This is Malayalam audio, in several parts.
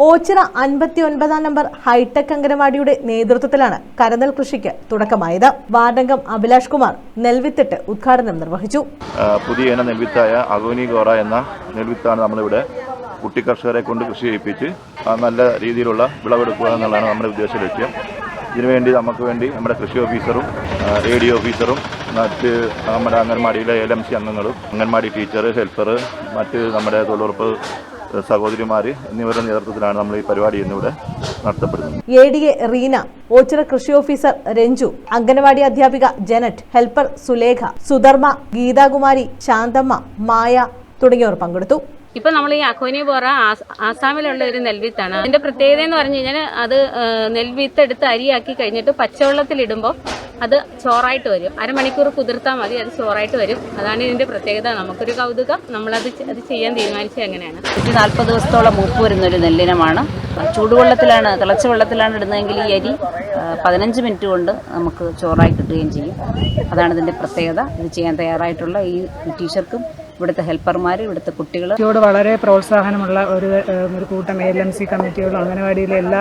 ഓച്ചിറ 59 നമ്പർ ഹൈടെക് അംഗനവാടിയുടെ നേതൃത്വത്തിലാണ് കരനെൽ കൃഷിക്ക് തുടക്കമായത്. വാർഡംഗം അഭിലാഷ് കുമാർ നെൽവിത്തിട്ട് ഉദ്ഘാടനം നിർവഹിച്ചു. പുതിയ ഇന നെൽവിത്തായ അഗോനി ഗോറ എന്ന നെൽവിത്താണ് നമ്മളിവിടെ കുട്ടി കർഷകരെ കൊണ്ട് കൃഷി ചെയ്യിപ്പിച്ച് നല്ല രീതിയിലുള്ള വിളവെടുക്കുക എന്നുള്ളതാണ് നമ്മുടെ ഉദ്ദേശ ലക്ഷ്യം. ഇതിനുവേണ്ടി നമ്മുടെ കൃഷി ഓഫീസറും AD ഓഫീസറും മറ്റ് നമ്മുടെ അംഗൻവാടിയിലെ LMC അംഗങ്ങളും അംഗൻവാടി ടീച്ചർ, ഹെൽപ്പർ, മറ്റ് നമ്മുടെ തൊഴിലുറപ്പ് സഹോദരിമാർ എന്നിവരുടെ നേതൃത്വത്തിലാണ് നമ്മൾ ഈ പരിപാടി ഇന്നിവിടെ നടത്തപ്പെടുന്നത്. ADA റീന, ഓച്ചിറ കൃഷി ഓഫീസർ രഞ്ജു, അംഗനവാടി അധ്യാപിക ജനറ്റ്, ഹെൽപ്പർ സുലേഖ, സുധർമ്മ, ഗീതാകുമാരി, ശാന്തമ്മ, മായ തുടങ്ങിയവർ പങ്കെടുത്തു. ഇപ്പം നമ്മൾ ഈ അഖോനി ബോറ ആസാമിലുള്ള ഒരു നെൽവിത്താണ്. അതിൻ്റെ പ്രത്യേകത എന്ന് പറഞ്ഞു കഴിഞ്ഞാൽ അത് നെൽവിത്ത് എടുത്ത് അരിയാക്കി കഴിഞ്ഞിട്ട് പച്ചവെള്ളത്തിലിടുമ്പോൾ അത് ചോറായിട്ട് വരും. അരമണിക്കൂർ കുതിർത്താൽ മതി, അത് ചോറായിട്ട് വരും. അതാണ് ഇതിൻ്റെ പ്രത്യേകത. നമുക്കൊരു കൗതുകം, നമ്മളത് ചെയ്യാൻ തീരുമാനിച്ചത് അങ്ങനെയാണ്. 40 ദിവസത്തോളം മൂപ്പ് വരുന്നൊരു നെല്ലിനമാണ്. ചൂടുവെള്ളത്തിലാണ്, തിളച്ച വെള്ളത്തിലാണ് ഇടുന്നതെങ്കിൽ ഈ അരി 15 മിനിറ്റ് കൊണ്ട് നമുക്ക് ചോറായി കിട്ടുകയും ചെയ്യും. അതാണ് ഇതിൻ്റെ പ്രത്യേകത. ഇത് ചെയ്യാൻ തയ്യാറായിട്ടുള്ള ഈ ടീച്ചർക്കും ഇവിടുത്തെ ഹെൽപ്പർമാർ, ഇവിടുത്തെ കുട്ടികൾ കൃഷിയോട് വളരെ പ്രോത്സാഹനമുള്ള ഒരു കൂട്ടം LMC കമ്മിറ്റികളും അംഗനവാടിയിലെ എല്ലാ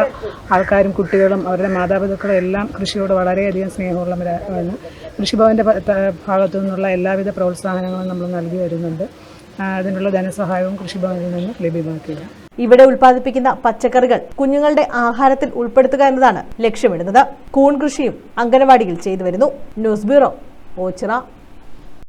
ആൾക്കാരും കുട്ടികളും അവരുടെ മാതാപിതാക്കളും എല്ലാം കൃഷിയോട് വളരെയധികം സ്നേഹമുള്ളവരാണ്. കൃഷിഭവൻ്റെ ഭാഗത്തു നിന്നുള്ള എല്ലാവിധ പ്രോത്സാഹനങ്ങളും നമ്മൾ നൽകി വരുന്നുണ്ട്. അതിനുള്ള ധനസഹായവും കൃഷിഭവനിൽ നിന്ന് ലഭ്യമാക്കുക. ഇവിടെ ഉൽപ്പാദിപ്പിക്കുന്ന പച്ചക്കറികൾ കുഞ്ഞുങ്ങളുടെ ആഹാരത്തിൽ ഉൾപ്പെടുത്തുക എന്നതാണ് ലക്ഷ്യമിടുന്നത്. കൂൺ കൃഷിയും അംഗനവാടിയിൽ ചെയ്തു വരുന്നു. News bureau, Ochira.